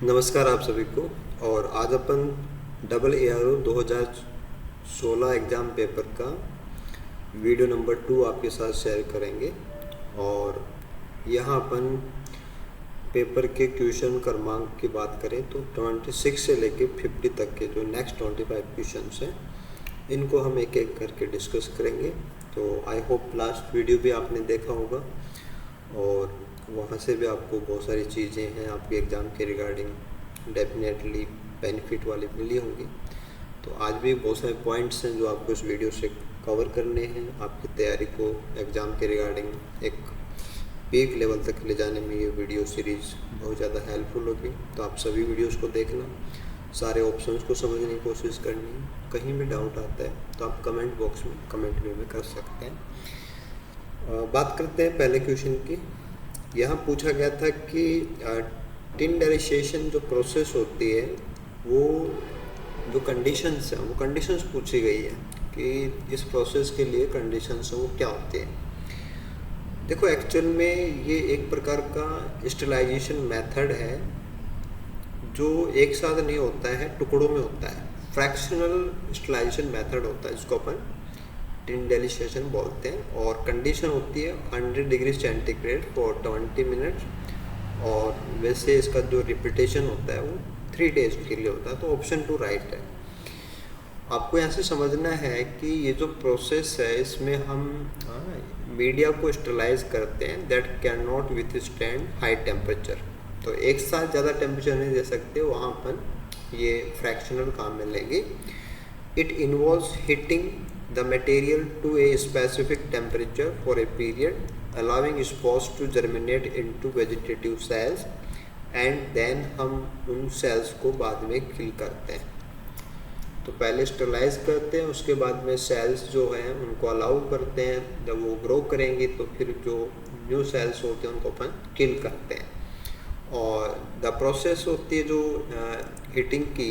नमस्कार आप सभी को। और आज अपन डबल ARO 2016 एग्ज़ाम पेपर का वीडियो नंबर 2 आपके साथ शेयर करेंगे। और यहाँ अपन पेपर के क्वेश्चन क्रमांक की बात करें तो 26 से लेके 50 तक के जो नेक्स्ट 25 क्वेश्चन हैं इनको हम एक एक करके डिस्कस करेंगे। तो आई होप लास्ट वीडियो भी आपने देखा होगा और वहाँ से भी आपको बहुत सारी चीज़ें हैं आपके एग्ज़ाम के रिगार्डिंग डेफिनेटली बेनिफिट वाली मिली होंगी। तो आज भी बहुत सारे पॉइंट्स हैं जो आपको इस वीडियो से कवर करने हैं। आपकी तैयारी को एग्ज़ाम के रिगार्डिंग एक पीक लेवल तक ले जाने में ये वीडियो सीरीज़ बहुत ज़्यादा हेल्पफुल होगी। तो आप सभी वीडियोज़ को देखना, सारे ऑप्शंस को समझने की कोशिश करनी है। कहीं भी डाउट आता है तो आप कमेंट बॉक्स में कमेंट में कर सकते हैं। बात करते हैं पहले क्वेश्चन की। यहाँ पूछा गया था कि टिंडराइजेशन जो प्रोसेस होती है वो जो कंडीशंस हैं वो कंडीशंस पूछी गई है कि इस प्रोसेस के लिए कंडीशंस वो क्या होते हैं। देखो एक्चुअल में ये एक प्रकार का स्टरलाइजेशन मेथड है जो एक साथ नहीं होता है, टुकड़ों में होता है। फ्रैक्शनल स्टरलाइजेशन मेथड होता है जिसको अपन टिंडराइजेशन बोलते हैं। और कंडीशन होती है 100 डिग्री सेंटीग्रेड फॉर 20 मिनट्स। और वैसे इसका जो रिपीटेशन होता है वो 3 डेज के लिए होता है। तो ऑप्शन 2 राइट है। आपको यहाँ से समझना है कि ये जो प्रोसेस है इसमें हम मीडिया को स्टरलाइज करते हैं that can not withstand high temperature. तो एक साथ ज़्यादा टेम्परेचर नहीं दे सकते, वहाँ अपन ये फ्रैक्शनल काम में लेंगे। It involves heating the material to a specific temperature for a period, allowing spores to germinate into vegetative cells and then हम उन cells को बाद में kill करते हैं। तो पहले स्टरलाइज करते हैं, उसके बाद में cells जो हैं उनको अलाउ करते हैं। जब वो ग्रो करेंगे तो फिर जो न्यू cells होते हैं उनको अपन किल करते हैं। और द प्रोसेस होती है जो हीटिंग की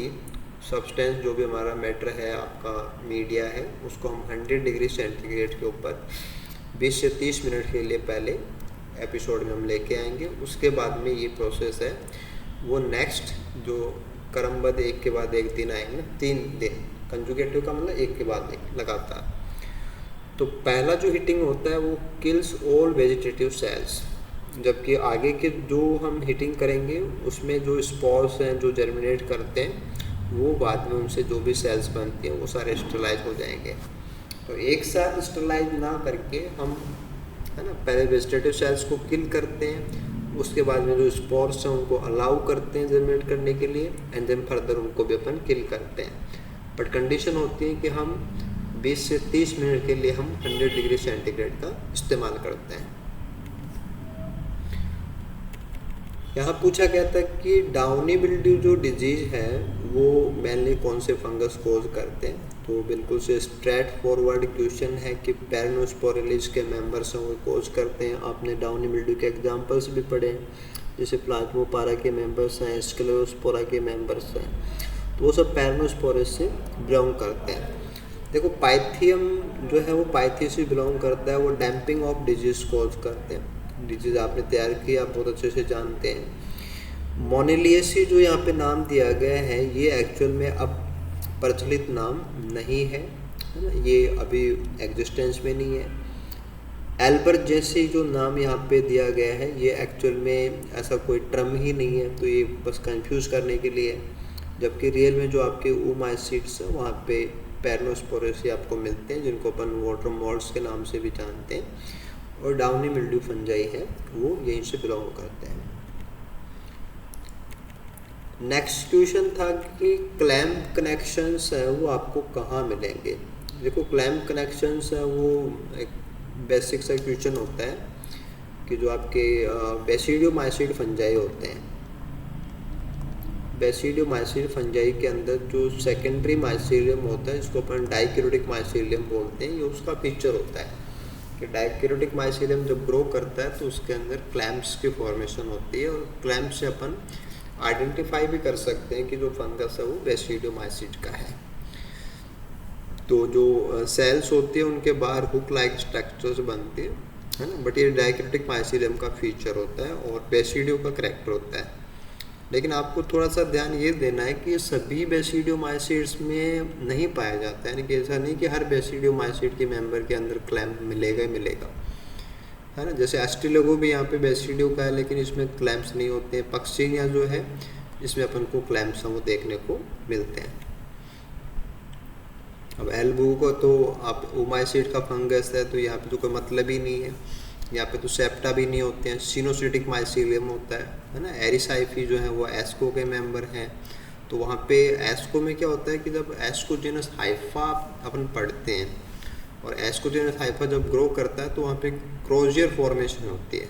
सब्सटेंस, जो भी हमारा मैटर है, आपका मीडिया है, उसको हम 100 डिग्री सेंटीग्रेड के ऊपर 20 से 30 मिनट के लिए पहले एपिसोड में हम लेके आएंगे। उसके बाद में ये प्रोसेस है वो नेक्स्ट जो क्रमबद्ध एक के बाद एक दिन आएंगे, 3 दिन, कंजुगेटिव का मतलब एक के बाद एक लगातार। तो पहला जो हीटिंग होता है वो किल्स ऑल वेजिटेटिव सेल्स, जबकि आगे के जो हम हीटिंग करेंगे उसमें जो स्पॉर्स हैं जो जर्मिनेट करते हैं वो बाद में उनसे जो भी सेल्स बनती हैं वो सारे स्टरलाइज हो जाएंगे। तो एक साथ स्टरलाइज ना करके हम, है ना, पहले वेजिटेटिव सेल्स को किल करते हैं, उसके बाद में जो स्पोर्स हैं उनको अलाउ करते हैं जर्मिनेट करने के लिए, एंड देन फर्दर उनको भी अपन किल करते हैं। बट कंडीशन होती है कि हम 20 से 30 मिनट के लिए हम 100 डिग्री सेंटीग्रेड का इस्तेमाल करते हैं। यहाँ पूछा गया था कि डाउनी मिल्ड्यू जो डिजीज है वो मेनली कौन से फंगस कोज करते हैं। तो बिल्कुल से स्ट्रेट फॉरवर्ड क्वेश्चन है कि पेरिनोस्पोरिलिस के मेंबर्स हैं वो कोज करते हैं। आपने डाउनी मिल्ड्यू के एग्जांपल्स भी पढ़े हैं, जैसे प्लाज्मोपारा के मेंबर्स हैं, स्क्लेरोस्पोरा के मेंबर्स हैं, तो वो सब पेरिनोस्पोरिस से बिलोंग करते हैं। देखो पाइथियम जो है वो पाइथी से बिलोंग करता है, वो डैम्पिंग ऑफ डिजीज कोज करते हैं। डिजीज आपने तैयार की, आप बहुत अच्छे से जानते हैं। मोनेलिएसी जो यहाँ पे नाम दिया गया है ये एक्चुअल में अब प्रचलित नाम नहीं है, ये अभी एग्जिस्टेंस में नहीं है। एल्बर्ट जैसे जो नाम यहाँ पे दिया गया है ये एक्चुअल में ऐसा कोई टर्म ही नहीं है, तो ये बस कंफ्यूज करने के लिए। जबकि रियल में जो आपके ओमाइसीड्स हैं वहाँ पे पेरिनोस्पोरेसी आपको मिलते हैं, जिनको अपन वाटर मॉल्ट्स के नाम से भी जानते हैं। और डाउनी मिल्ड्यू फंजाई है वो यहीं से बिलोंग करते हैं। नेक्स्ट क्वेश्चन था कि क्लैम्प कनेक्शंस हैं वो आपको कहाँ मिलेंगे। देखो क्लैम्प कनेक्शंस हैं वो एक बेसिक सा क्वेश्चन होता है कि जो आपके बेसिडियोमाइसिड फंजाई होते हैं, बेसिडियोमाइसिड फंजाई के अंदर जो सेकेंडरी माइसीलियम होता है जिसको अपन डाइक्रोटिक माइसीलियम बोलते हैं, ये उसका फीचर होता है कि डाइक्रोटिक माइसीलियम जब ग्रो करता है तो उसके अंदर क्लैम्प्स की फॉर्मेशन होती है। और क्लैम्प से अपन आइडेंटिफाई भी कर सकते हैं कि जो फंगस है वो बेसिडियोमाइसिड का है। तो जो सेल्स होती है उनके बाहर हुक लाइक स्ट्रक्चर्स बनते हैं, है ना, बट ये डाइक्रोटिक माइसीलियम का फीचर होता है और बेसिडियो का करेक्टर होता है। लेकिन आपको थोड़ा सा ध्यान ये देना है कि सभी बेसिडियोमाइसीड्स में नहीं पाया जाता है, यानी कि ऐसा नहीं कि हर बेसिडियोमाइसीड के मेंबर के अंदर क्लैम्प मिलेगा ही मिलेगा, है ना। जैसे एस्टिलोगो भी यहाँ पे बेसिडियो का है, लेकिन इसमें क्लैम्प्स नहीं होते हैं। पक्सीनिया जो है इसमें अपन को क्लैम्प्स वो देखने को मिलते हैं। अब एल्बू को तो आप ओमाइसीड का फंगस है, तो यहाँ पे तो कोई मतलब ही नहीं है, यहाँ पे तो सेप्टा भी नहीं होते हैं। सिनोसिटिक माइसीलियम होता है ना। एरिसाइफी जो है वो एस्को के मेंबर हैं, तो वहाँ पे एस्को में क्या होता है कि जब एस्कोजेनस हाइफा अपन पढ़ते हैं और एस्कोजेनस हाइफा जब ग्रो करता है तो वहाँ पे क्रोजियर फॉर्मेशन होती है।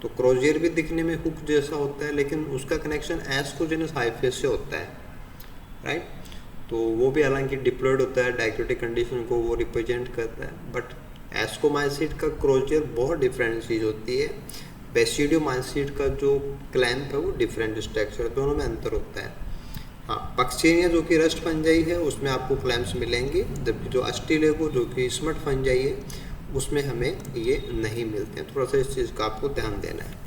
तो क्रोजियर भी दिखने में हुक जैसा होता है, लेकिन उसका कनेक्शन एस्कोजेनस हाइफे से होता है, राइट। तो वो भी हालांकि डिप्लॉयड होता है, डायक्रोटिक कंडीशन को वो रिप्रेजेंट करता है, बट एस्कोमाइसीड का क्रोजियर बहुत डिफरेंट चीज़ होती है। बेसिडियोमाइसीड का जो क्लैम्प है वो डिफरेंट स्ट्रक्चर, दोनों में अंतर होता है। हाँ, पक्सीनिया जो कि रस्ट फंजाई है उसमें आपको क्लैम्प्स मिलेंगे, जबकि जो अस्टिलेगो जो कि स्मट फंजाई है उसमें हमें ये नहीं मिलते हैं। थोड़ा सा इस चीज़ का आपको ध्यान देना है।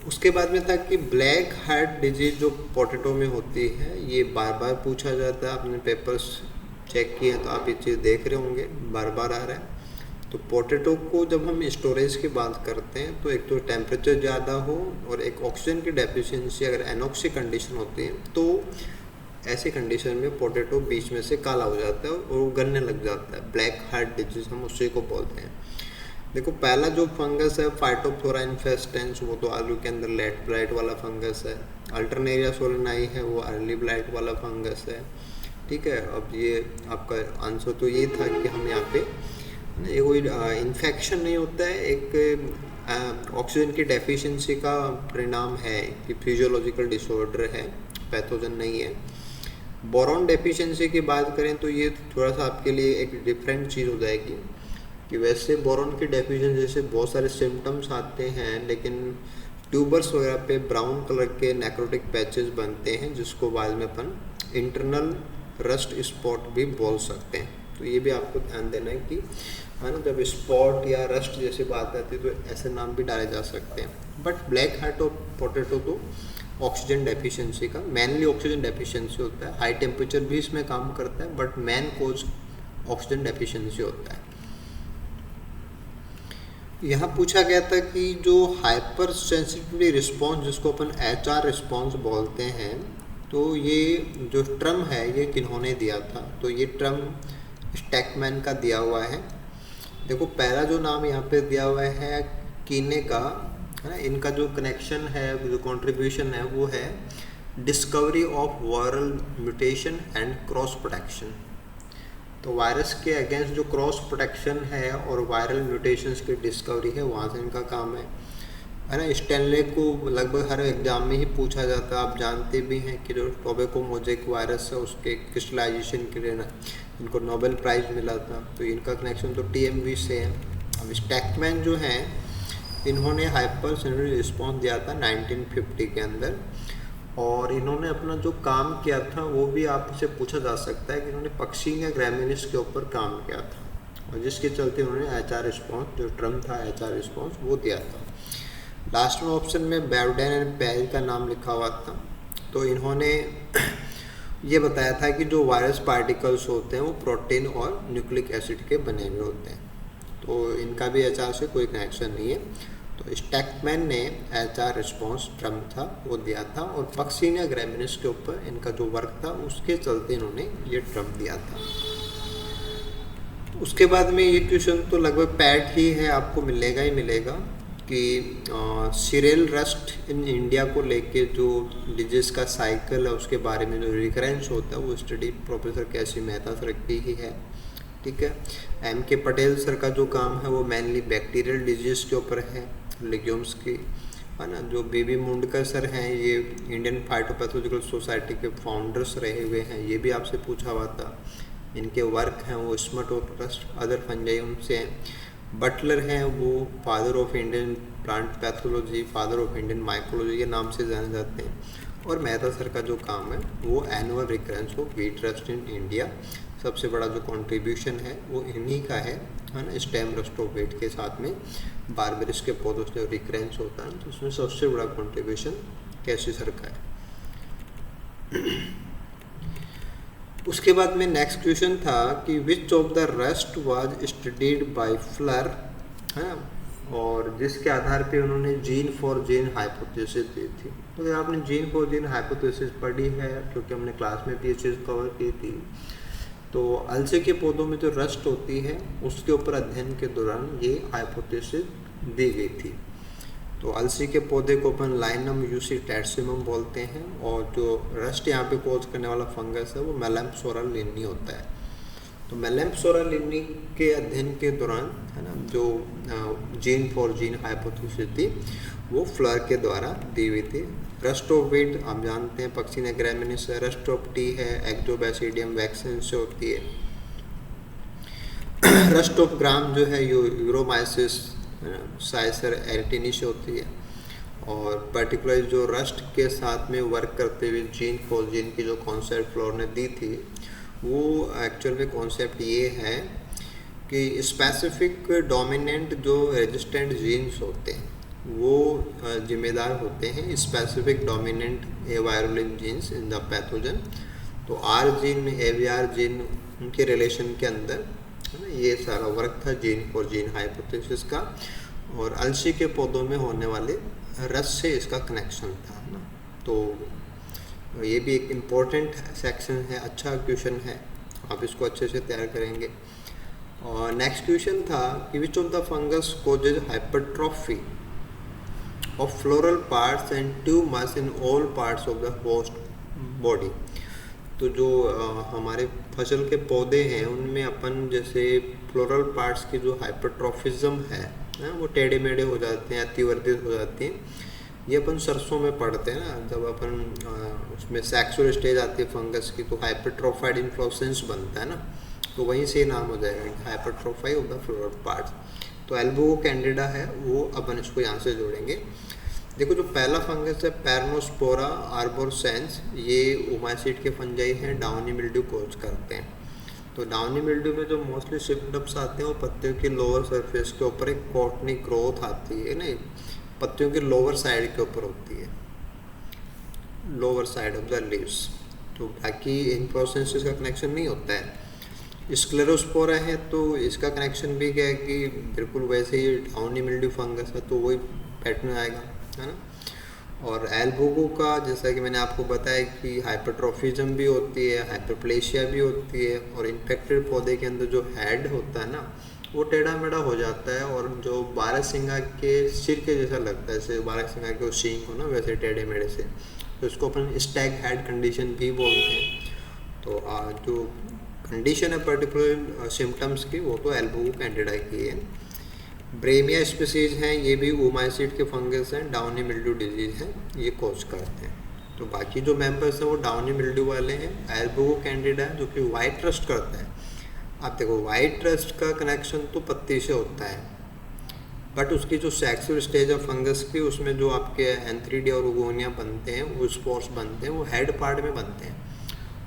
उसके बाद में था कि ब्लैक हार्ट डिजीज जो पोटैटो में होती है, ये बार बार पूछा जाता है। आपने पेपर्स चेक किए तो आप ये चीज़ देख रहे होंगे, बार बार आ रहा है। तो पोटैटो को जब हम स्टोरेज की बात करते हैं तो एक तो टेम्परेचर ज़्यादा हो और एक ऑक्सीजन की डेफिशिएंसी, अगर एनॉक्सिक कंडीशन होती है तो ऐसी कंडीशन में पोटैटो बीच में से काला हो जाता है और वो गलने लग जाता है। ब्लैक हार्ट डिजीज हम उसी को बोलते हैं। देखो, पहला जो फंगस है फाइटोप्थोरा इन्फेस्टेंस, वो तो आलू के अंदर लेट ब्लाइट वाला फंगस है। अल्टरनेरिया सोलेनाई है, वो अर्ली ब्लाइट वाला फंगस है, ठीक है। अब ये आपका आंसर तो ये था कि हम यहाँ पे कोई इन्फेक्शन नहीं होता है, एक ऑक्सीजन की डेफिशिएंसी का परिणाम है कि फिजियोलॉजिकल डिसऑर्डर है, पैथोजन नहीं है। बोरॉन डेफिशिएंसी की बात करें तो ये थोड़ा सा आपके लिए एक डिफरेंट चीज़ हो जाएगी कि वैसे बोरॉन की डेफिशिएंसी से बहुत सारे सिम्टम्स आते हैं, लेकिन ट्यूबर्स वगैरह पे ब्राउन कलर के नेक्रोटिक पैचेस बनते हैं, जिसको बाद में अपन इंटरनल रस्ट स्पॉट भी बोल सकते हैं। तो ये भी आपको ध्यान देना है कि है ना, जब स्पॉट या रस्ट जैसी बात आती है तो ऐसे नाम भी डाले जा सकते हैं। बट ब्लैक हार्ट और पोटैटो तो ऑक्सीजन डेफिशिएंसी का, मेनली ऑक्सीजन डेफिशिएंसी होता है। हाई टेम्परेचर भी इसमें काम करता है, but main cause oxygen deficiency होता है। यहाँ पूछा गया था कि जो हाइपर सेंसिटिविटी रिस्पॉन्स, जिसको अपन HR रिस्पॉन्स बोलते हैं, तो ये जो टर्म है ये किन्होंने दिया था। तो ये टर्म स्टैकमैन का दिया हुआ है। देखो, पहला जो नाम यहाँ पे दिया हुआ है कीने का, है ना। इनका जो कनेक्शन है, जो कंट्रीब्यूशन है, वो है discovery of viral mutation and cross protection. तो वायरस के अगेंस्ट जो क्रॉस प्रोटेक्शन है और वायरल म्यूटेशंस की डिस्कवरी है, वहाँ से इनका काम है ना। स्टेनले को लगभग हर एग्जाम में ही पूछा जाता है। आप जानते भी हैं कि जो टोबैको मोज़ेक वायरस है उसके क्रिस्टलाइजेशन के लिए ना इनको नोबेल प्राइज़ मिला था। तो इनका कनेक्शन तो TMV से है। अब स्टैकमैन जो हैं, इन्होंने हाइपर सेंसिटिविटी रिस्पॉन्स दिया था 1950 के अंदर, और इन्होंने अपना जो काम किया था वो भी आपसे पूछा जा सकता है कि इन्होंने पक्सीनिया ग्रामिनिस के ऊपर काम किया था, और जिसके चलते उन्होंने HR रिस्पॉन्स, जो टर्म था HR रिस्पॉन्स, वो दिया था। लास्ट में ऑप्शन में बैवडेन एंड पेल का नाम लिखा हुआ था। तो इन्होंने ये बताया था कि जो वायरस पार्टिकल्स होते हैं वो प्रोटीन और न्यूक्लिक एसिड के बने हुए होते हैं। तो इनका भी HR से कोई कनेक्शन नहीं है। तो स्टैकमैन ने HR रिस्पॉन्स टर्म था वो दिया था, और पक्सीनिया ग्रामिनिस के ऊपर इनका जो वर्क था उसके चलते इन्होंने ये टर्म दिया था। उसके बाद में ये क्वेश्चन तो लगभग पैट ही है, आपको मिलेगा ही मिलेगा कि सीरियल रस्ट इन इंडिया को लेके जो डिजीज का साइकिल है उसके बारे में जो रिकरेंस होता है वो study professor KC Mehta sir की ही है, ठीक है। MK पटेल सर का जो काम है वो मेनली बैक्टीरियल डिजीज के ऊपर है, लेग्यूम्स की, है ना। जो BB मुंडकर सर हैं, ये इंडियन फाइटोपैथोलॉजिकल सोसाइटी के फाउंडर्स रहे हुए हैं, ये भी आपसे पूछा हुआ था। इनके वर्क हैं वो स्मट और रस्ट अदर फंजाई उनसे हैं। बटलर हैं, वो father of Indian plant pathology, father of Indian mycology के नाम से जाने जाते हैं। और मेहता सर का जो काम है वो annual recurrence of wheat rust in India, सबसे बड़ा जो कंट्रीब्यूशन है वो इन्हीं का है ना, स्टेम रस्ट ऑफ व्हीट के साथ में बारबेरिस के पौधों से रिकरेंस होता है, तो उसमें सबसे बड़ा कंट्रीब्यूशन कैसी सर का है। उसके बाद में नेक्स्ट क्वेश्चन था कि which of the rust was studied by flower, है ना, और जिसके आधार पे उन्होंने जीन फॉर जीन हाइपोथेसिस दी थी। तो अगर आपने जीन फॉर जीन हाइपोथेसिस पढ़ी है, क्योंकि हमने क्लास में भी ये चीज़ कवर की थी, तो अलसी के पौधों में जो रस्ट होती है उसके ऊपर अध्ययन के दौरान ये हाइपोथेसिस दी गई थी। तो अलसी के पौधे को अपन लाइनम यूसी टैट्सिमम बोलते हैं, और जो रस्ट यहाँ पे कोज करने वाला फंगस है वो मेलैम्पसोरा लिन्नी होता है। तो मेलैम्पसोरा लिन्नी के अध्ययन के दौरान, है ना, जो जीन फॉर जीन हाइपोथेसिस थी वो फ्लर के द्वारा दी हुई थी। रस्ट ऑफ वीट आप जानते हैं पक्षी ग्रैमिनिस है, रस्ट ऑफ टी है एक्टोबैसिडियम वैक्सीन से होती है, रस्ट ऑफ ग्राम जो है यूरोमाइसिस साइसर एरिटिनी से होती है। और पर्टिकुलर जो रस्ट के साथ में वर्क करते हुए जीन फॉर जीन की जो कॉन्सेप्ट फ्लोर ने दी थी, वो एक्चुअल में कॉन्सेप्ट ये है कि स्पेसिफिक डोमिनेंट जो रेजिस्टेंट जीन्स होते हैं वो जिम्मेदार होते हैं specific dominant avirulent genes in the pathogen. तो आर जीन एवीआर जीन उनके रिलेशन के अंदर, है ना, ये सारा वर्क था जीन फॉर जीन हाइपोथेसिस का, और अलसी के पौधों में होने वाले रस से इसका कनेक्शन था, है ना। तो ये भी एक इम्पोर्टेंट सेक्शन है, अच्छा क्वेश्चन है, आप इसको अच्छे से तैयार करेंगे। और नेक्स्ट क्वेश्चन था कि which of the fungus causes hypertrophy of floral parts and tumours in all parts of the host body. तो जो हमारे फसल के पौधे हैं उनमें अपन जैसे फ्लोरल पार्ट्स की जो हाइपरट्रॉफिज्म है वो टेढ़े मेढ़े हो जाते हैं, अतिवर्धित हो जाती हैं, ये अपन सरसों में पढ़ते हैं ना, जब अपन उसमें सेक्सुअल स्टेज आती है फंगस की तो हाइपरट्रोफाइड इन्फ्लोरेसेंस बनता है ना, तो वहीं से नाम हो जाएगा हाइपरट्रोफाई ऑफ द फ्लोरल पार्ट्स। तो एल्बुगो कैंडिडा है वो अपन इसको यहाँ से जोड़ेंगे। देखो जो पहला फंगस है पैरनोस्पोरा आर्बोरसेंस, ये ओमाइसीड के फंजाई हैं, डाउनी मिल्ड्यू कोज करते हैं। तो डाउनी मिल्ड्यू में जो मोस्टली सिम्टम्स आते हैं वो पत्तियों की लोअर सरफेस के ऊपर एक कॉटनी ग्रोथ आती है, नहीं पत्तियों की लोअर साइड के ऊपर होती है, lower side of the leaves. तो बाकी इन प्रोसेस का कनेक्शन नहीं होता है। स्क्लेरोस्पोरा है तो इसका कनेक्शन भी क्या है कि बिल्कुल वैसे ही डाउनी मिल्ड्यू फंगस है तो वही पैटर्न आएगा, है ना। और एल्बुगो का जैसा कि मैंने आपको बताया कि हाइपरट्रोफिज्म भी होती है, हाइपरप्लेशिया भी होती है, और इन्फेक्टेड पौधे के अंदर जो हेड होता है ना वो टेढ़ा मेढ़ा हो जाता है, और जो बारहसिंगा के सिर के जैसा लगता है, जैसे बारहसिंगा के सींग हो ना वैसे टेढ़े मेढ़े से, तो इसको अपन स्टैग हेड कंडीशन भी बोलते हैं। तो जो कंडीशन है पर्टिकुलर सिम्टम्स की वो तो एल्बुगो कैंडिडा की है। ब्रेमिया स्पीसीज हैं, ये भी ओमाइसीड के फंगस हैं, डाउनी मिल्ड्यू डिजीज है, ये कोज करते हैं। तो बाकी जो मेंबर्स हैं वो डाउनी मिल्ड्यू वाले हैं। एल्बुगो कैंडिडा जो कि वाइट रस्ट करता है। आप देखो वाइट रस्ट का कनेक्शन तो पत्ती से होता है, बट उसकी जो सेक्सुअल स्टेज ऑफ फंगस की उसमें जो आपके एंथ्रीडिया और ओगोनिया बनते हैं, वो स्पोर्स बनते हैं, वो हेड पार्ट में बनते हैं,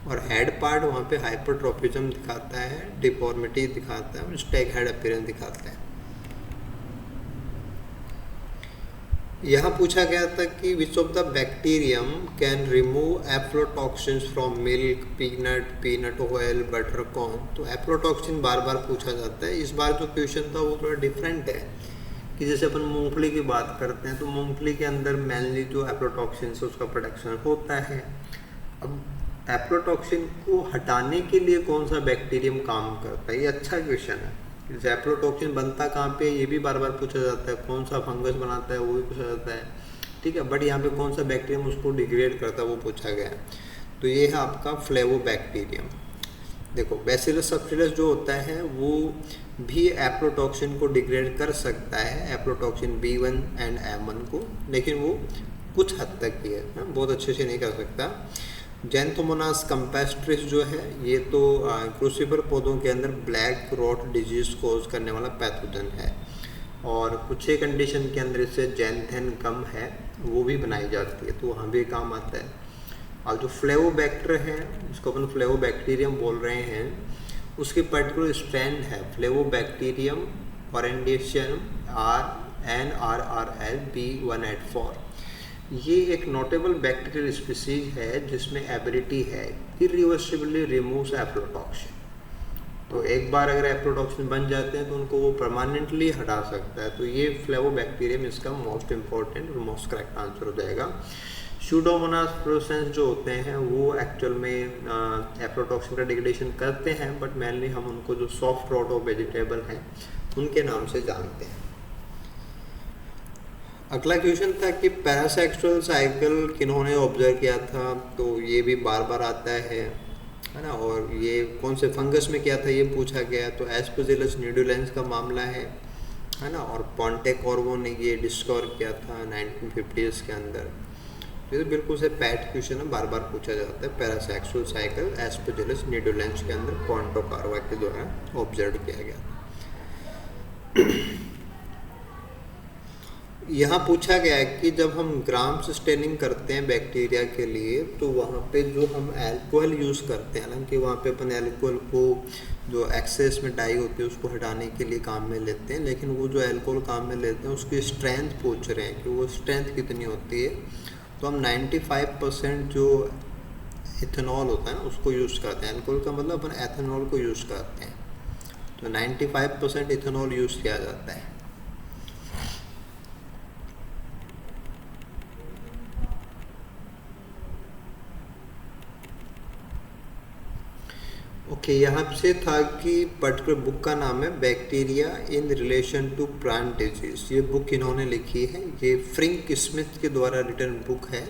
और हेड पार्ट वहाँ पे हाइपरट्रोफिज्म दिखाता है, डिफॉर्मिटी दिखाता है, और स्टैग हेड अपीयरेंस दिखाता है। यहाँ पूछा गया था कि which of the bacterium can remove aflatoxins from milk, peanut oil, butter, corn. तो एफ्लोटॉक्सिन बार बार पूछा जाता है। इस बार जो क्वेश्चन था वो थोड़ा डिफरेंट है कि जैसे अपन मूंगफली की बात करते हैं तो मूंगफली के अंदर मेनली जो एफ्लोटॉक्सिन से उसका प्रोडक्शन होता है। अब एफ्लोटॉक्सिन को हटाने के लिए कौन सा बैक्टीरियम काम करता है, ये अच्छा क्वेश्चन है। जैसे एफ्लोटॉक्सिन बनता कहाँ पे ये भी बार बार पूछा जाता है, कौन सा फंगस बनाता है वो भी पूछा जाता है, ठीक है, बट यहाँ पे कौन सा बैक्टीरियम उसको डिग्रेड करता है वो पूछा गया है। तो ये है आपका फ्लेवोबैक्टीरियम। देखो बैसिलस सब्टिलस जो होता है वो भी एफ्लोटॉक्सिन को डिग्रेड कर सकता है, एफ्लोटॉक्सिन B1 एंड M1 को, लेकिन वो कुछ हद तक ही है, बहुत अच्छे से नहीं कर सकता। जैंथोमोनास कंपेस्ट्रिस जो है ये तो क्रूसिफर पौधों के अंदर ब्लैक रॉट डिजीज कोज करने वाला पैथोजन है, और कुछ ही कंडीशन के अंदर इससे जैंथेन गम है वो भी बनाई जाती है, तो वहाँ भी काम आता है। और जो फ्लेवोबैक्टर है जिसको अपन फ्लेवोबैक्टीरियम बोल रहे हैं, उसकी पर्टिकुलर स्ट्रैंड है फ्लेवोबैक्टीरियम ऑरेंडेशियम NRRL-B184। ये एक नोटेबल बैक्टीरियल स्पीसीज है जिसमें एबिलिटी है इरिवर्सिबली रिमूव्स एफ्लोटॉक्सिन। तो एक बार अगर एफ्लोटॉक्सिन बन जाते हैं तो उनको वो परमानेंटली हटा सकता है। तो ये फ्लेवोबैक्टीरियम इसका मोस्ट इम्पॉर्टेंट और मोस्ट करेक्ट आंसर हो जाएगा। स्यूडोमोनास फ्लोरेसेंस जो होते हैं वो एक्चुअल में एफ्लोटॉक्सिन का डिग्रेडेशन करते हैं, बट मेनली हम उनको जो सॉफ्ट रॉट ऑफ वेजिटेबल हैं उनके नाम से जानते हैं। अगला क्वेश्चन था कि पैरासेक्सुअल साइकिल किन्होंने ऑब्जर्व किया था, तो ये भी बार बार आता है ना। और ये कौन से फंगस में किया था ये पूछा गया, तो एस्परजिलस न्यूडुलेंस का मामला है ना। और पॉन्टेकॉर्वो ने ये डिस्कवर किया था 1950s के अंदर। ये तो बिल्कुल से पैट क्वेश्चन है, बार बार पूछा जाता है। पैरासेक्सुअल साइकिल एस्परजिलस न्यूडुलेंस के अंदर पॉन्टेकॉर्वो के द्वारा ऑब्जर्व किया गया था। यहाँ पूछा गया है कि जब हम ग्राम सस्टेनिंग करते हैं बैक्टीरिया के लिए, तो वहाँ पे जो हम अल्कोहल यूज़ करते हैं, हालांकि वहाँ पे अपन अल्कोहल को जो एक्सेस में डाई होती है उसको हटाने के लिए काम में लेते हैं, लेकिन वो जो अल्कोहल काम में लेते हैं उसकी स्ट्रेंथ पूछ रहे हैं कि वो स्ट्रेंथ कितनी होती है। तो हम 95% जो इथेनॉल होता है ना उसको यूज़ करते हैं। अल्कोहल का मतलब अपन एथेनॉल को यूज़ करते हैं, तो 95% इथेनॉल यूज़ किया जाता है। ओके, यहाँ से था कि पर्टिकुलर बुक का नाम है bacteria in relation to plant disease. ये बुक इन्होंने लिखी है, ये फ्रिंक स्मिथ के द्वारा रिटन बुक है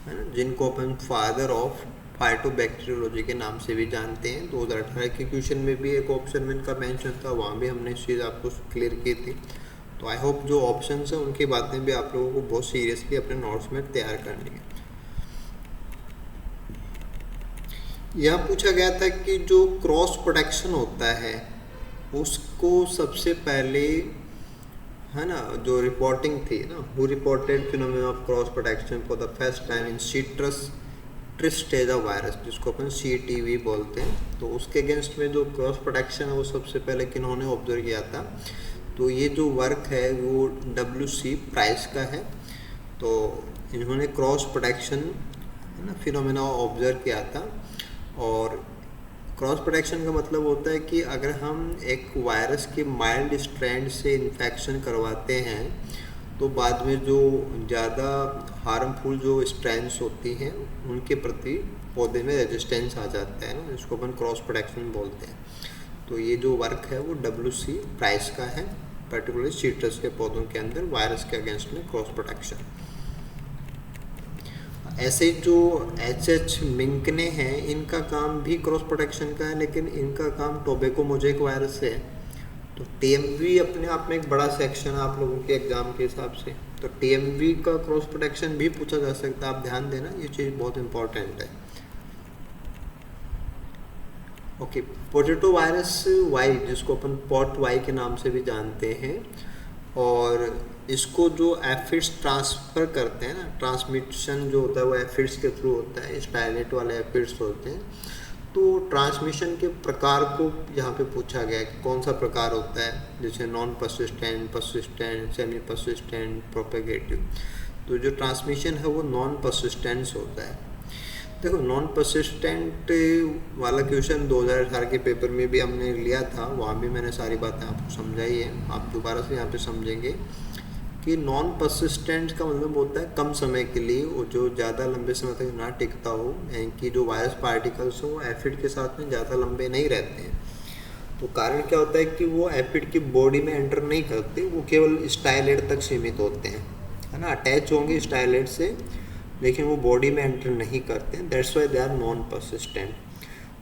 ना, जिनको अपन फादर ऑफ फाइटोबैक्टीरियोलॉजी के नाम से भी जानते हैं। 2018 के क्वेश्चन में भी एक ऑप्शन में इनका मेंशन था, वहाँ भी हमने इस चीज़ आपको क्लियर की थी। तो आई होप जो ऑप्शन है उनकी बातें भी आप लोगों को बहुत सीरियसली अपने नोट्स में तैयार करनी है। यहाँ पूछा गया था कि जो क्रॉस प्रोटेक्शन होता है उसको सबसे पहले, है ना, जो रिपोर्टिंग थी ना, who reported phenomena of cross protection for the first time in citrus tristeza virus, जिसको अपन CTV बोलते हैं। तो उसके अगेंस्ट में जो क्रॉस प्रोटेक्शन है वो सबसे पहले किन्होंने ऑब्जर्व किया था। तो ये जो वर्क है वो WC प्राइस का है। तो इन्होंने क्रॉस प्रोटेक्शन, है ना, फिनोमेना ऑब्जर्व किया था। और क्रॉस प्रोटेक्शन का मतलब होता है कि अगर हम एक वायरस के माइल्ड स्ट्रैंड से इन्फेक्शन करवाते हैं तो बाद में जो ज़्यादा हार्मफुल जो स्ट्रैंड्स होती हैं उनके प्रति पौधे में रेजिस्टेंस आ जाता है ना, इसको अपन क्रॉस प्रोटेक्शन बोलते हैं। तो ये जो वर्क है वो WC प्राइस का है, पर्टिकुलरली सीट्रस के पौधों के अंदर वायरस के अगेंस्ट में क्रॉस प्रोटेक्शन। ऐसे जो HH मिंकने हैं इनका काम भी क्रॉस प्रोटेक्शन का है, लेकिन इनका काम टोबैको मोज़ेक वायरस से है। तो TMV अपने आप में एक बड़ा सेक्शन है आप लोगों के एग्जाम के हिसाब से, तो TMV का क्रॉस प्रोटेक्शन भी पूछा जा सकता है। आप ध्यान देना, ये चीज़ बहुत इंपॉर्टेंट है। ओके, पोटैटो वायरस वाई, जिसको अपन पॉट वाई के नाम से भी जानते हैं, और इसको जो एफिड्स ट्रांसफ़र करते हैं ना, ट्रांसमिशन जो होता है वो एफिड्स के थ्रू होता है, स्टाइलेट वाले एफिड्स होते हैं। तो ट्रांसमिशन के प्रकार को यहाँ पे पूछा गया है कि कौन सा प्रकार होता है, जैसे non persistent, persistent, semi persistent, propagative. तो जो ट्रांसमिशन है वो नॉन परसिस्टेंस होता है। देखो, नॉन परसिस्टेंट वाला क्वेश्चन 2018 के पेपर में भी हमने लिया था, वहाँ भी मैंने सारी बातें आपको समझाई है। आप दोबारा से यहाँ पे समझेंगे कि नॉन परसिस्टेंट का मतलब होता है कम समय के लिए, और जो ज़्यादा लंबे समय तक ना टिकता हो, यानी कि जो वायरस पार्टिकल्स हो वो एफिड के साथ में ज़्यादा लंबे नहीं रहते हैं। तो कारण क्या होता है कि वो एफिड की बॉडी में एंटर नहीं करते, वो केवल स्टाइलेट तक सीमित होते हैं, है ना, अटैच होंगे स्टाइलेट से, लेकिन वो बॉडी में एंटर नहीं करते हैं। That's why they are non persistent.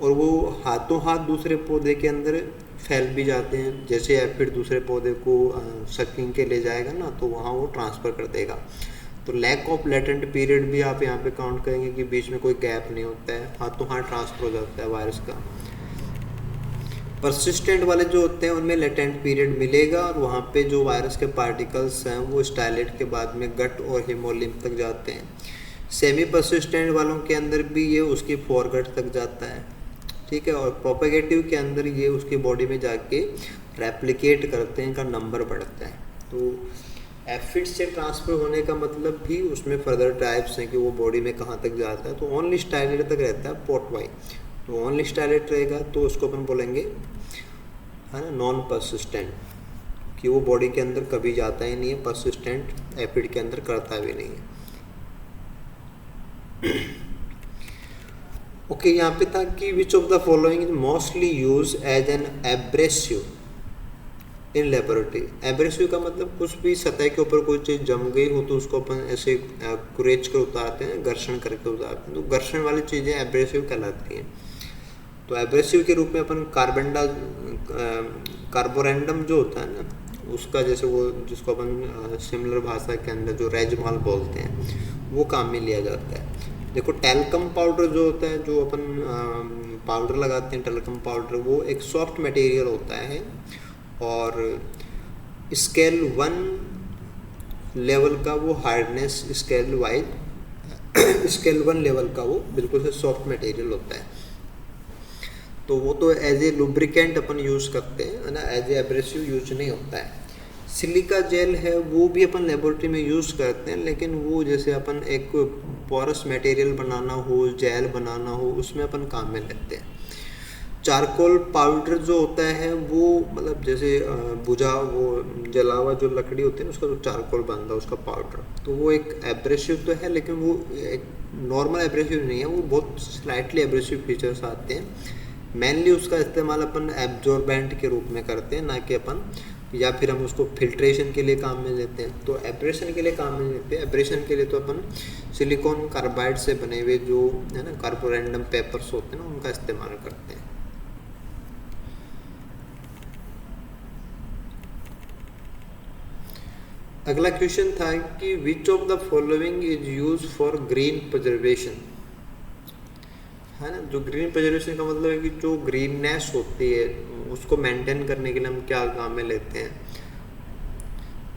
और वो हाथों हाथ दूसरे पौधे के अंदर फैल भी जाते हैं, जैसे एफिड दूसरे पौधे को सकिंग के ले जाएगा ना, तो वहाँ वो ट्रांसफ़र कर देगा। तो लैक ऑफ लेटेंट पीरियड भी आप यहाँ पे काउंट करेंगे कि बीच में कोई गैप नहीं होता है, हाथों हाथ ट्रांसफ़र हो जाता है वायरस का। परसिस्टेंट वाले जो होते हैं उनमें लेटेंट पीरियड मिलेगा, और वहाँ पे जो वायरस के पार्टिकल्स हैं वो स्टाइलेट के बाद में गट और हेमोलिम्फ तक जाते हैं। सेमी परसिस्टेंट वालों के अंदर भी ये उसकी फोरगट तक जाता है, ठीक है। और प्रोपेगेटिव के अंदर ये उसकी बॉडी में जाके रेप्लिकेट करते हैं, इनका नंबर बढ़ता है। तो एफिड से ट्रांसफर होने का मतलब भी उसमें फर्दर टाइप्स हैं कि वो बॉडी में कहाँ तक जाता है। तो ओनली स्टाइलेट तक रहता है पोर्ट वाई। तो ओनली स्टाइलेट रहेगा तो उसको अपन बोलेंगे है ना नॉन परसिस्टेंट, कि वो बॉडी के अंदर कभी जाता ही नहीं है, परसिस्टेंट एफिड के अंदर करता भी नहीं है। ओके, यहाँ पे था कि which of the following is mostly use as an abrasive in laboratory. Abrasive का मतलब कुछ भी सतह के ऊपर कोई चीज़ जम गई हो तो उसको अपन ऐसे कुरेच कर उतारते हैं, घर्षण करके उतारते हैं, तो घर्षण वाली चीज़ें एब्रेसिव कहलाती हैं। तो एब्रेसिव के रूप में अपन कार्बोरेंडम जो होता है ना उसका, जैसे वो जिसको अपन सिमिलर भाषा के अंदर जो रेजमाल बोलते हैं, वो काम में लिया जाता है। देखो टैल्कम पाउडर जो होता है, जो अपन पाउडर लगाते हैं टैल्कम पाउडर, वो एक सॉफ्ट मटेरियल होता है और स्केल 1 लेवल का वो हार्डनेस स्केल 1 लेवल का वो बिल्कुल से सॉफ्ट मटेरियल होता है। तो वो तो एज ए लुब्रिकेंट अपन यूज़ करते हैं, है ना, एज ए एब्रेसिव यूज नहीं होता है। सिलिका जेल है वो भी अपन लेबोरेटरी में यूज़ करते हैं, लेकिन वो जैसे अपन एक पोरस मटेरियल बनाना हो, जेल बनाना हो, उसमें अपन काम में लेते हैं। चारकोल पाउडर जो होता है वो मतलब जैसे बुझा वो जला हुआ जो लकड़ी होती है ना उसका जो चारकोल बनता है उसका पाउडर, तो वो एक एब्रेसिव तो है लेकिन वो एक नॉर्मल एब्रेसिव नहीं है, वो बहुत स्लाइटली एब्रेसिव फीचर्स आते हैं। मेनली उसका इस्तेमाल अपन एब्जॉर्बेंट के रूप में करते हैं, ना कि अपन या फिर हम उसको फिल्ट्रेशन के लिए काम में लेते हैं। तो एब्रेशन के लिए काम में लेते हैं। एब्रेशन के लिए तो अपन सिलिकॉन कार्बाइड से बने हुए जो है ना कार्बोरेंडम पेपर्स होते हैं ना उनका इस्तेमाल करते हैं। अगला क्वेश्चन था कि which of the following is use for green preservation, है ना। जो ग्रीन प्रिजर्वेशन का मतलब है कि जो ग्रीननेस होती है उसको मेंटेन करने के लिए हम क्या काम में लेते हैं,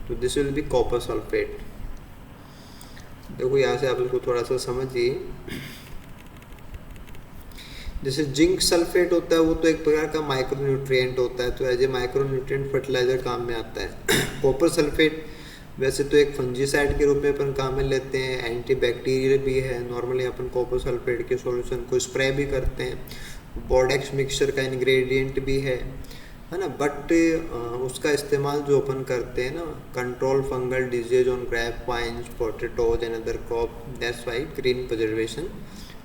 तो this will be copper sulphate. देखो यहाँ से आप इसको थोड़ा सा समझिए। जैसे जिंक सल्फेट होता है वो तो एक प्रकार का माइक्रोन्यूट्रिएंट होता है, तो एज ए माइक्रोन्यूट्रिएंट फर्टिलाइजर काम में आता है। कॉपर सल्फेट वैसे तो एक फंजीसाइड के रूप में अपन काम में लेते हैं, एंटी बैक्टीरियल भी है। नॉर्मली अपन कॉपर सल्फेट के सॉल्यूशन को स्प्रे भी करते हैं, बोर्डेक्स मिक्सचर का इंग्रेडिएंट भी है ना। बट उसका इस्तेमाल जो अपन करते हैं ना control fungal disease on grape vines, potatoes and other crop, that's why green preservation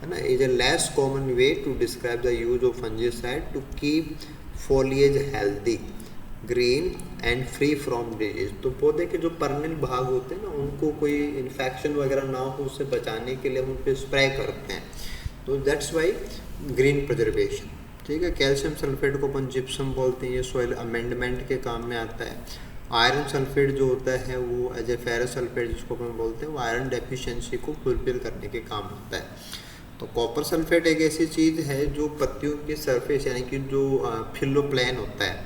है ना is a less common way to describe the use of fungicide to keep foliage healthy, green and free from disease. तो पौधे के जो पर्निल भाग होते हैं ना उनको कोई इन्फेक्शन वगैरह ना हो उससे बचाने के लिए हम उन पर स्प्रे करते हैं, तो दैट्स वाई ग्रीन प्रिजर्वेशन। ठीक है। कैल्शियम सल्फेट को अपन जिप्सम बोलते हैं, ये सॉइल अमेंडमेंट के काम में आता है। आयरन सल्फेट जो होता है वो एज ए फेरस सल्फेट जिसको अपन बोलते हैं, वो आयरन डेफिशिएंसी को फुलफिल करने के काम आता है। तो कॉपर सल्फेट एक ऐसी चीज़ है जो पत्तियों की सरफेस यानी कि जो फिलोप्लेन होता है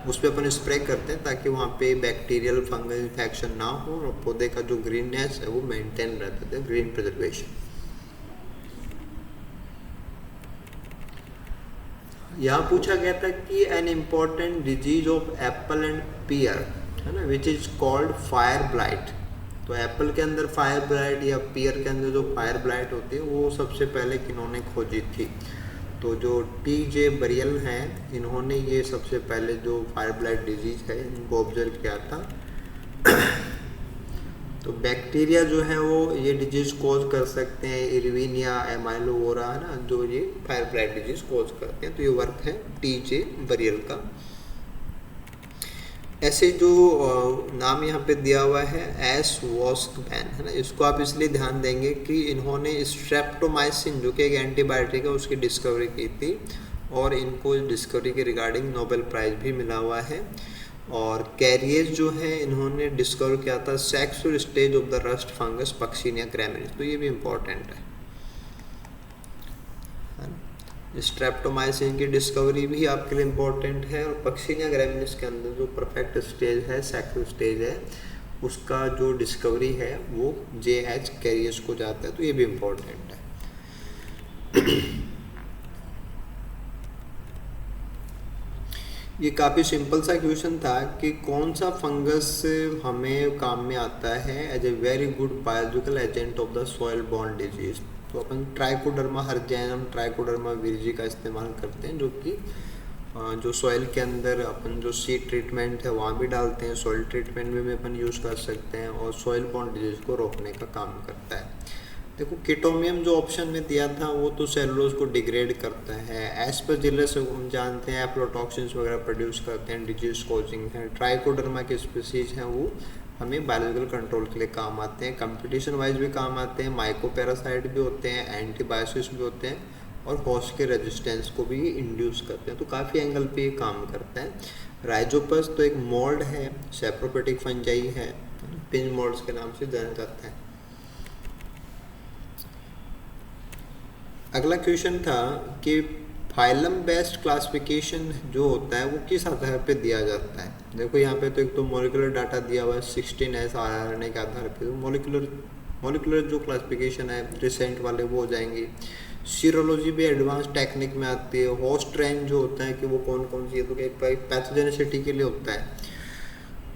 उस पर अपन स्प्रे करते हैं ताकि वहाँ पे बैक्टीरियल फंगल इन्फेक्शन ना हो और पौधे का जो ग्रीननेस है वो मेंटेन रहता है, ग्रीन प्रिजर्वेशन। यहाँ पूछा गया था कि an important disease of apple and pear है ना which is called fire blight. तो एप्पल के अंदर फायर ब्लाइट या पियर के अंदर जो फायर ब्लाइट होती है वो सबसे पहले किन्होंने खोजी थी, तो जो टी.जे. बरियल हैं इन्होंने ये सबसे पहले जो फायर ब्लाइट डिजीज है इनको ऑब्जर्व किया था। तो बैक्टीरिया जो है वो ये डिजीज कोज कर सकते हैं, इरविनिया एमाइलोवोरा है ना जो ये फायर ब्लाइट डिजीज कोज करते हैं। तो ये वर्क है टी.जे. बरियल का। ऐसे जो नाम यहाँ पे दिया हुआ है एस वॉस्कमैन है ना, इसको आप इसलिए ध्यान देंगे कि इन्होंने स्ट्रेप्टोमाइसिन जो कि एक एंटीबायोटिक है उसकी डिस्कवरी की थी और इनको इस डिस्कवरी के रिगार्डिंग नोबेल प्राइज़ भी मिला हुआ है। और कैरियस जो है इन्होंने डिस्कवर किया था sexual stage of the rust fungus Puccinia graminis, तो ये भी इम्पॉर्टेंट है। स्ट्रेप्टोमाइसिन की डिस्कवरी भी आपके लिए इम्पोर्टेंट है और पक्सिनिया ग्रैमिनिस के अंदर जो परफेक्ट स्टेज है सेक्सुअल स्टेज है उसका जो डिस्कवरी है वो J.H. कैरियस को जाता है, तो ये भी इम्पोर्टेंट है। ये काफ़ी सिंपल सा क्वेश्चन था कि कौन सा फंगस हमें काम में आता है as a very good biological agent of the soil borne disease. तो अपन ट्राइकोडर्मा हर्जेनम, ट्राइकोडर्मा विर्जी का इस्तेमाल करते हैं, जो कि जो सॉइल के अंदर अपन जो सीड ट्रीटमेंट है वहाँ भी डालते हैं, सॉइल ट्रीटमेंट में भी अपन यूज़ कर सकते हैं, और सॉइल बॉर्न डिजीज को रोकने का काम करता है। देखो किटोमियम जो ऑप्शन में दिया था वो तो सेलुलोज को डिग्रेड करता है, एस्परजिलस हम जानते हैं एफ्लोटॉक्सिन्स वगैरह प्रोड्यूस करते हैं, डिजीज कॉजिंग है। ट्राइकोडर्मा के स्पीसीज हैं वो हमें बायोलॉजिकल कंट्रोल के लिए काम आते हैं, कंपटीशन वाइज भी काम आते हैं, माइकोपैरासाइट भी होते हैं, एंटीबायोसिस भी होते हैं, और होस्ट के रेजिस्टेंस को भी इंड्यूस करते हैं। तो काफ़ी एंगल पे ये काम करता है। राइजोपस तो एक मोल्ड है, सेप्रोपेटिक फंजाई है, पिंज मोल्ड्स के नाम से जाना जाता है। अगला क्वेश्चन था कि फाइलम बेस्ड क्लासिफिकेशन जो होता है वो किस आधार पे दिया जाता है। देखो यहाँ पे तो एक तो मॉलिक्यूलर डाटा दिया हुआ है 16S RNA के आधार पे, तो मॉलिक्यूलर जो क्लासिफिकेशन है रिसेंट वाले वो हो जाएंगे। सीरोलॉजी भी एडवांस टेक्निक में आती है। होस्ट रेंज जो होता है कि वो कौन कौन सी है, तो एक पैथोजेनिसिटी के लिए होता है।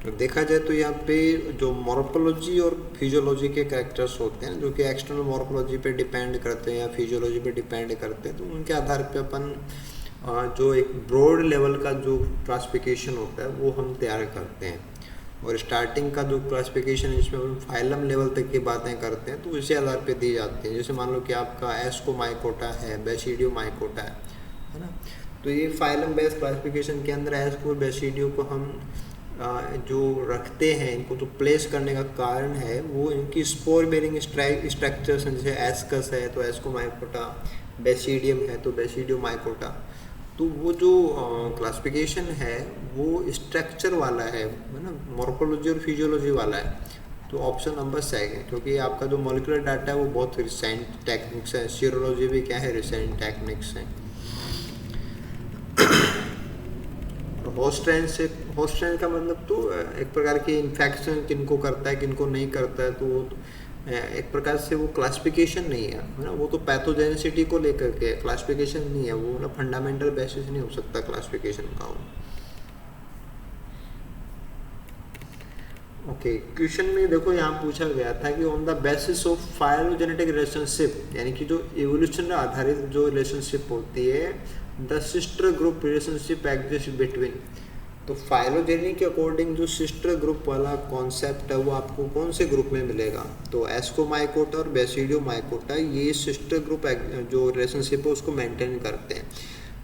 तो देखा जाए तो यहाँ पे जो मॉर्फोलॉजी और फिजियोलॉजी के कैरेक्टर्स होते हैं जो कि एक्सटर्नल मॉर्फोलॉजी पे डिपेंड करते हैं या फिजियोलॉजी पे डिपेंड करते हैं, तो उनके आधार पे अपन जो एक ब्रॉड लेवल का जो क्लासिफिकेशन होता है वो हम तैयार करते हैं। और स्टार्टिंग का जो क्लासिफिकेशन है जिसमें हम फाइलम लेवल तक की बातें करते हैं तो इसी आधार पे दी जाती हैं। जैसे मान लो कि आपका एस्कोमाइकोटा है, बेसिडियोमाइकोटा है ना, तो ये फाइलम बेस्ड क्लासिफिकेशन के अंदर एस्को बेसिडियो को हम जो रखते हैं, इनको तो प्लेस करने का कारण है वो इनकी स्पोर बेरिंग स्ट्रक्चर्स हैं। जैसे एस्कस है तो एस्कोमाइकोटा, बेसिडियम है तो बेसिडियोमाइकोटा। तो वो जो क्लासिफिकेशन है वो स्ट्रक्चर वाला है ना, मॉर्फोलॉजी और फिजियोलॉजी वाला है। तो ऑप्शन नंबर सेकंड, क्योंकि आपका जो मॉलिक्यूलर डाटा है वो बहुत रिसेंट टेक्निक्स है, सीरोलॉजी भी क्या है, रिसेंट टेक्निक्स हैं। होस्ट रेंज का मतलब तो एक प्रकार की इन्फेक्शन किनको करता है किनको नहीं करता है, तो वो एक प्रकार से वो क्लासिफिकेशन नहीं है ना, वो तो पैथोजेनिसिटी को लेकर के क्लासिफिकेशन नहीं है, वो ना फंडामेंटल बेसिस नहीं हो सकता क्लासिफिकेशन का। ओके, क्वेश्चन में देखो यहाँ पूछा गया था कि on the basis of phylogenetic relationship, यानी कि जो इवोल्यूशन आधारित जो रिलेशनशिप होती है, the sister group relationship exist between. तो फाइलोजेनी के अकॉर्डिंग जो सिस्टर ग्रुप वाला कॉन्सेप्ट है वो आपको कौन से ग्रुप में मिलेगा, तो एस्कोमाइकोटा और बेसिडियोमाइकोटा ये सिस्टर ग्रुप जो रिलेशनशिप है उसको मेंटेन करते हैं।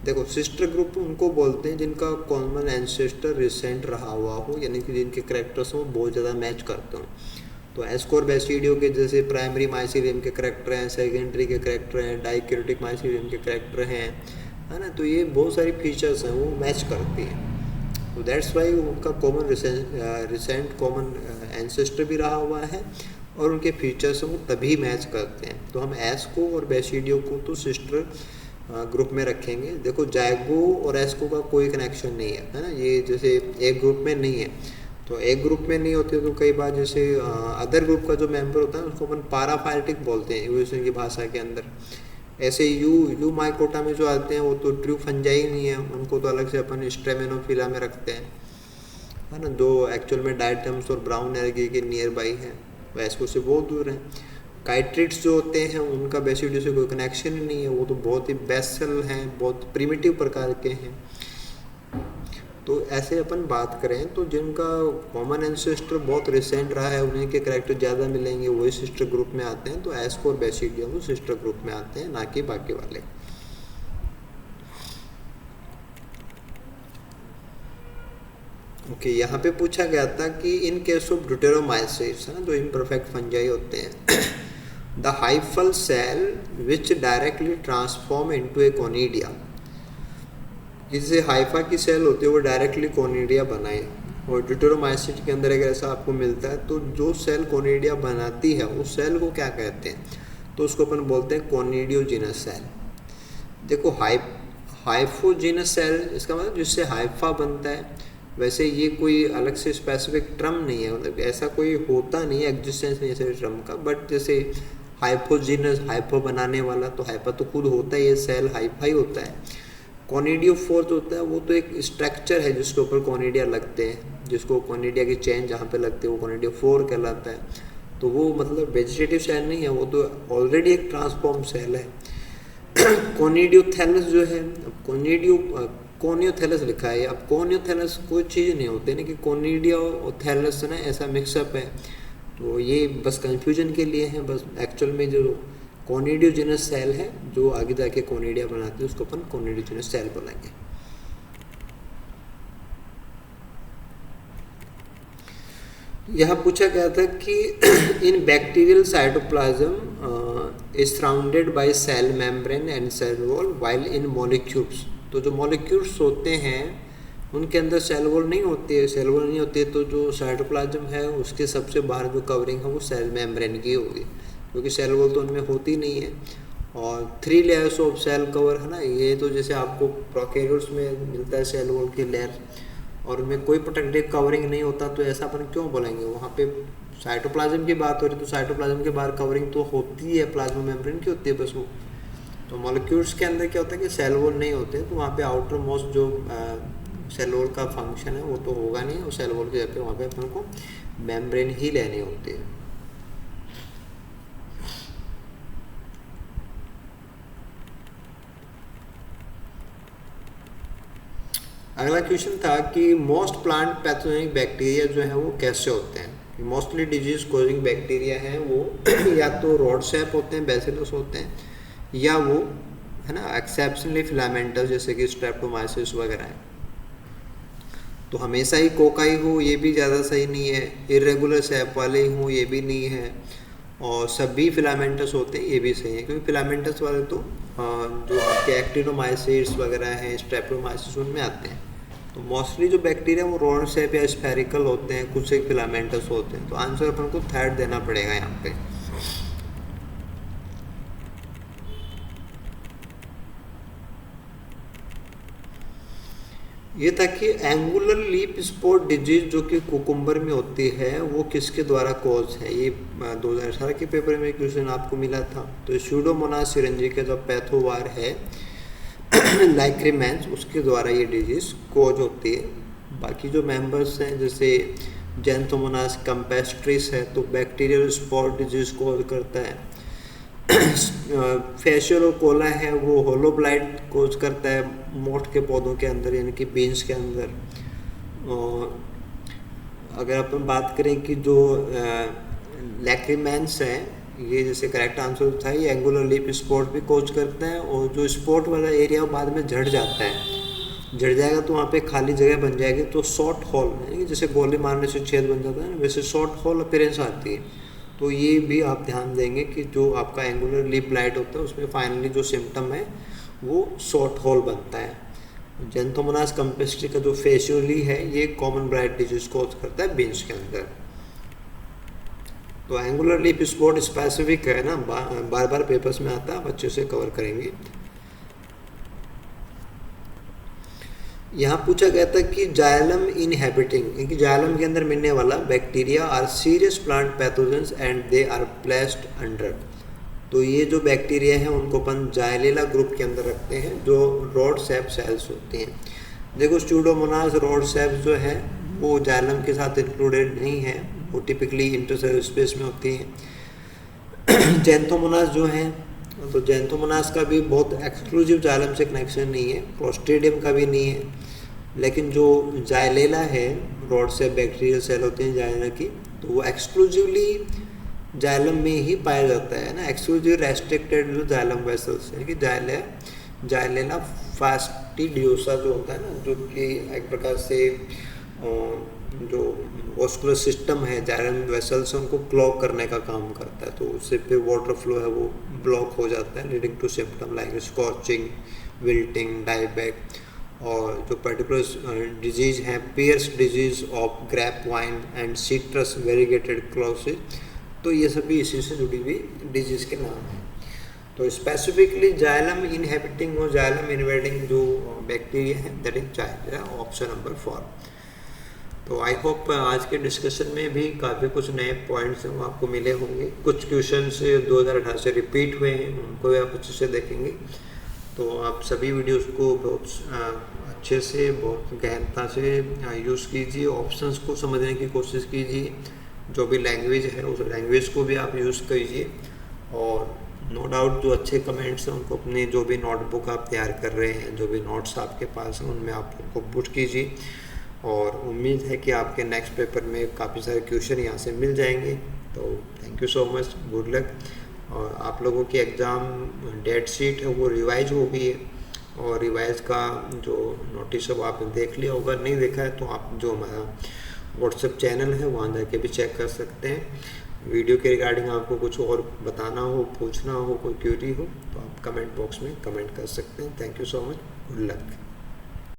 देखो सिस्टर ग्रुप उनको बोलते हैं जिनका कॉमन एंसेस्टर रिसेंट रहा हुआ हो, यानी कि जिनके कैरेक्टर्स हो बहुत ज़्यादा मैच करते हो। तो एस्को और बेसिडियो के जैसे प्राइमरी माइसीलियम के कैरेक्टर हैं, सेकेंडरी के कैरेक्टर हैं, डाइक्यूरेटिक माइसीलियम के कैरेक्टर हैं, है ना, तो ये बहुत सारी फीचर्स हैं वो मैच करती हैं। तो दैट्स वाई उनका कॉमन रिसेंट कॉमन एंसेस्टर भी रहा हुआ है और उनके फीचर्स वो तभी मैच करते हैं। तो हम एस्को और बेसिडियो को तो सिस्टर ग्रुप में रखेंगे। देखो जाइगो और एस्को का कोई कनेक्शन नहीं है ना, ये जैसे एक ग्रुप में नहीं है, तो एक ग्रुप में नहीं होते तो कई बार जैसे अदर ग्रुप का जो मेंबर होता है उसको अपन पाराफाइलेटिक बोलते हैं इवोल्यूशन की भाषा के अंदर। ऐसे यू माइकोटा में जो आते हैं वो तो ट्रू फंजाई नहीं है, उनको तो अलग से अपन स्ट्रेमेनोफिला में रखते हैं, है ना, जो एक्चुअल में डायटम्स और ब्राउन एलगी के नियर बाई हैं, वैसे से बहुत दूर हैं। काइट्रिड्स जो होते हैं उनका बेसिडियो से कोई कनेक्शन ही नहीं है, वो तो बहुत ही बेसल हैं, बहुत प्रिमिटिव प्रकार के हैं। तो ऐसे अपन बात करें तो जिनका कॉमन एंसेस्टर बहुत रिसेंट रहा है उन्हीं के कैरेक्टर ज़्यादा मिलेंगे, वही सिस्टर ग्रुप में आते हैं। तो एस्को और बेसिडियो वो सिस्टर ग्रुप में आते हैं, ना कि बाकी वाले। ओके, यहाँ पे पूछा गया था कि इन केस ऑफ ड्यूटेरोमाइसिस जो इम्परफेक्ट फंजाई होते हैं, the hyphal cell which directly transform into a conidia, जिससे हाइफा की सेल होती है वो डायरेक्टली कोनिडिया बनाए। और ड्यूटेरोमाइसिस के अंदर अगर ऐसा आपको मिलता है तो जो सेल कोनिडिया बनाती है उस सेल को क्या कहते हैं, तो उसको अपन बोलते हैं कोनिडियोजिनस सेल। देखो हाइफोजिनस सेल इसका मतलब जिससे हाइफा बनता है, वैसे ये कोई अलग से स्पेसिफिक टर्म नहीं है, मतलब ऐसा कोई होता नहीं है, एग्जिस्टेंस नहीं है ऐसे टर्म का। बट जैसे हाइपोजिनस हाइपो बनाने वाला, तो हाइपा तो खुद होता है, ये सेल हाइफा ही होता है। कोनिडियोफोर जो होता है वो तो एक स्ट्रक्चर है जिसके ऊपर कोनिडिया लगते हैं, जिसको कोनिडिया की चेन जहाँ पे लगती है वो कोनिडियोफोर कहलाता है। तो वो मतलब वेजिटेटिव सेल नहीं है, वो तो ऑलरेडी एक ट्रांसफॉर्म सेल है। कोनिडियोथैलस जो है, कोनियोथैलस लिखा है, अब कोनियोथैलस कोई चीज़ नहीं होती ना कि कोनिडिया और थैलस ना ऐसा मिक्सअप है, तो ये बस कंफ्यूजन के लिए है। बस एक्चुअल में जो कोनिडियोजेनस सेल है जो आगे जाके कोनिडिया बनाते हैं उसको अपन कोनिडियोजेनस सेल बोलेंगे। यहाँ पूछा गया था कि in bacterial cytoplasm is surrounded by cell membrane and cell wall while in molecules. तो जो मॉलिक्यूल्स होते हैं उनके अंदर सेल वॉल नहीं होती है, सेल वॉल नहीं होती है, तो जो साइटोप्लाज्म है उसके सबसे बाहर जो कवरिंग है वो सेल मेम्ब्रेन की होगी, क्योंकि सेल वॉल तो उनमें होती नहीं है। और 3 लेयर्स ऑफ सेल कवर है ना, ये तो जैसे आपको प्रोकैरियोट्स में मिलता है सेल वॉल की लेयर, और उनमें कोई प्रोटेक्टिव कवरिंग नहीं होता, तो ऐसा अपन क्यों बोलेंगे। वहाँ पे साइटोप्लाज्म की बात हो रही तो साइटोप्लाज्म के बाहर कवरिंग तो होती है, प्लाज्मा मेम्ब्रेन की होती है बस वो। तो मॉलिक्यूल्स के अंदर क्या होता है कि सेल वॉल नहीं होते, तो वहाँ पे आउटर मोस्ट जो सेल वॉल का फंक्शन है वो तो होगा नहीं, और सेल वॉल की जगह पे वहाँ पे अपन को मेम्ब्रेन ही लेनी होती है। अगला क्वेश्चन था कि मोस्ट प्लांट पैथोजेनिक बैक्टीरिया जो है वो कैसे होते हैं। मोस्टली डिजीज कोजिंग बैक्टीरिया हैं वो या तो रॉडसेप होते हैं, बैसिलस होते हैं, या वो है ना एक्सेप्शनली फिलामेंटस जैसे कि स्ट्रेप्टोमाइसिस वगैरह है। तो हमेशा ही कोकाई हो ये भी ज़्यादा सही नहीं है, इरेगुलर सेप वाले ही हो ये भी नहीं है, और सभी फिलामेंटस होते हैं ये भी सही है, क्योंकि फिलामेंटस वाले तो जो आपके एक्टिनोमाइसिस वगैरह हैं, स्ट्रेप्टोमाइसिस उनमें आते हैं। तो मोस्टली जो बैक्टीरिया वो रॉड शेप या स्फेरिकल होते हैं, कुछ एक फिलामेंटस होते हैं। तो आंसर अपन को थर्ड देना पड़ेगा यहाँ पे। ये था कि एंगुलर लीफ स्पॉट डिजीज जो कि कुकुम्बर में होती है वो किसके द्वारा कॉज है। ये 2018 के पेपर में क्वेश्चन आपको मिला था। तो स्यूडोमोनास सिरिंजी का जो पैथोवार है लाइक्रीमेंस, उसके द्वारा ये डिजीज कॉज होती है। बाकी जो मेंबर्स हैं जैसे जेंथोमोनास कैम्पेस्ट्रिस है तो बैक्टीरियल स्पॉट डिजीज कॉज करता है। फेशियल कोला है वो होलो ब्लाइट कोज करता है मोठ के पौधों के अंदर यानी कि बीन्स के अंदर। और अगर अपन बात करें कि जो लैक्रीमेंस है ये जैसे करेक्ट आंसर था, ये एंगुलर लीफ स्पॉट भी कोज करता है। और जो स्पॉट वाला एरिया बाद में झड़ जाता है, झड़ जाएगा तो वहाँ पे खाली जगह बन जाएगी, तो शॉर्ट हॉल यानी कि जैसे गोली मारने से छेद बन जाता है ना, वैसे शॉर्ट हॉल अपीयरेंस आती है। तो ये भी आप ध्यान देंगे कि जो आपका एंगुलर लीफ ब्लाइट होता है उसमें फाइनली जो सिम्टम है वो शॉर्ट हॉल बनता है। जेंथोमोनास कैम्पेस्ट्रिस का जो फेशियली है ये कॉमन ब्लाइट डिजीज कॉज करता है बीन्स के अंदर। तो एंगुलर लीफ स्पॉट स्पेसिफिक है ना, बार बार पेपर्स में आता है, आप अच्छे से कवर करेंगे। यहाँ पूछा गया था कि जाइलम इनहेबिटिंग, क्योंकि जाइलम के अंदर मिलने वाला bacteria are serious plant pathogens and they are placed under. तो ये जो बैक्टीरिया हैं उनको अपन जाइलेला ग्रुप के अंदर रखते हैं जो रॉड शेप सेल्स होती हैं। देखो स्यूडोमोनास रॉड शेप जो है वो जाइलम के साथ इंक्लूडेड नहीं है, वो टिपिकली इंटरसेलुलर स्पेस में होती हैं। जेंथोमोनास जो है तो जेंथोमोनास का भी बहुत एक्सक्लूसिव जाइलम से कनेक्शन नहीं है, क्लोस्ट्रीडियम का भी नहीं है। लेकिन जो जाइलेला है रॉड से बैक्टीरियल सेल होते हैं जाइलेला की, तो वो एक्सक्लूसिवली जाइलम में ही पाया जाता है ना, एक्सक्लूसिव रेस्ट्रिक्टेड जो जाइलम वेसल्स है कि जाइलेला फास्टिडियोसा जो होता है ना, जो कि एक प्रकार से जो वॉस्कुलर सिस्टम है जाइलम वेसल्स उनको क्लॉग करने का काम करता है। तो उससे फिर वाटर फ्लो है वो ब्लॉक हो जाता है, leading to symptom like scorching, wilting, dieback. और जो पर्टिकुलर डिजीज हैं Pierce's disease of grape vine and citrus variegated chlorosis, तो ये सभी इसी से जुड़ी हुई डिजीज के नाम हैं। तो स्पेसिफिकली जाइलम इनहेबिटिंग और जाइलम इन्वेडिंग जो बैक्टीरिया है दैट इज जाइलेला, ऑप्शन नंबर 4। तो आई होप आज के डिस्कशन में भी काफ़ी कुछ नए पॉइंट्स हैं वो आपको मिले होंगे। कुछ क्वेश्चन से 2018 से रिपीट हुए हैं, उनको भी आप अच्छे से देखेंगे। तो आप सभी वीडियोस को बहुत अच्छे से, बहुत गहनता से यूज़ कीजिए, ऑप्शंस को समझने की कोशिश कीजिए, जो भी लैंग्वेज है उस लैंग्वेज को भी आप यूज़ कीजिए, और नो डाउट जो अच्छे कमेंट्स हैं उनको अपने जो भी नोटबुक आप तैयार कर रहे हैं, जो भी नोट्स आपके पास हैं उनमें आप उनको पुट कीजिए, और उम्मीद है कि आपके नेक्स्ट पेपर में काफ़ी सारे क्वेश्चन यहाँ से मिल जाएंगे। तो thank you so much, good luck. और आप लोगों की एग्ज़ाम डेट शीट है वो रिवाइज हो गई है, और रिवाइज का जो नोटिस है वो आपने देख लिया होगा, नहीं देखा है तो आप जो हमारा व्हाट्सएप चैनल है वहाँ जाके भी चेक कर सकते हैं। वीडियो के रिगार्डिंग आपको कुछ और बताना हो, पूछना हो, कोई क्वेरी हो तो आप कमेंट बॉक्स में कमेंट कर सकते हैं। Thank you so much, good luck.